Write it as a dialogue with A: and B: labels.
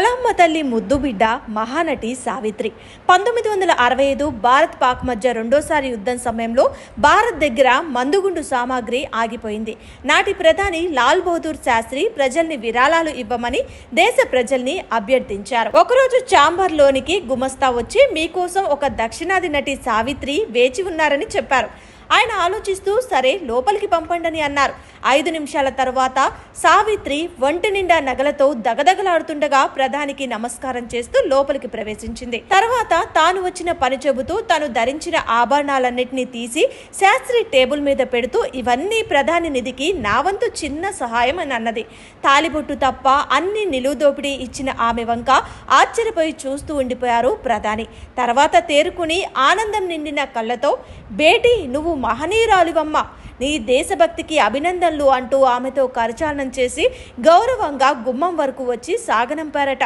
A: కలామ్మ తల్లి ముద్దు బిడ్డ మహానటి సావిత్రి 1965 భారత్ పాక్ మధ్య రెండోసారి యుద్ధం సమయంలో భారత్ దగ్గర మందుగుండు సామాగ్రి ఆగిపోయింది. నాటి ప్రధాని లాల్ బహదూర్ శాస్త్రి ప్రజల్ని విరాళాలు ఇవ్వమని దేశ ప్రజల్ని అభ్యర్థించారు. ఒకరోజు ఛాంబర్లోనికి గుమస్తా వచ్చి మీకోసం ఒక దక్షిణాది నటి సావిత్రి వేచి ఉన్నారని చెప్పారు. ఆయన ఆలోచిస్తూ సరే లోపలికి పంపండని అన్నారు. 5 నిమిషాల తర్వాత సావిత్రి ఒంటి నిండా నగలతో దగదగలాడుతుండగా ప్రధానికి నమస్కారం చేస్తూ లోపలికి ప్రవేశించింది. తర్వాత తాను వచ్చిన పని చెబుతూ తాను ధరించిన ఆభరణాలన్నింటినీ తీసి శాస్త్రి టేబుల్ మీద పెడుతూ ఇవన్నీ ప్రధాని నిధికి నా వంతు చిన్న సహాయం అని అన్నది. తాలిబొట్టు తప్ప అన్ని నిలువుదోపిడీ ఇచ్చిన ఆమె వంక ఆశ్చర్యపోయి చూస్తూ ఉండిపోయారు ప్రధాని. తర్వాత తేరుకుని ఆనందం నిండిన కళ్ళతో బేటీ నువ్వు మహనీయురాలివమ్మ, నీ దేశభక్తికి అభినందనలు అంటూ ఆమెతో కరచాలనం చేసి గౌరవంగా గుమ్మం వరకు వచ్చి సాగనంపారట.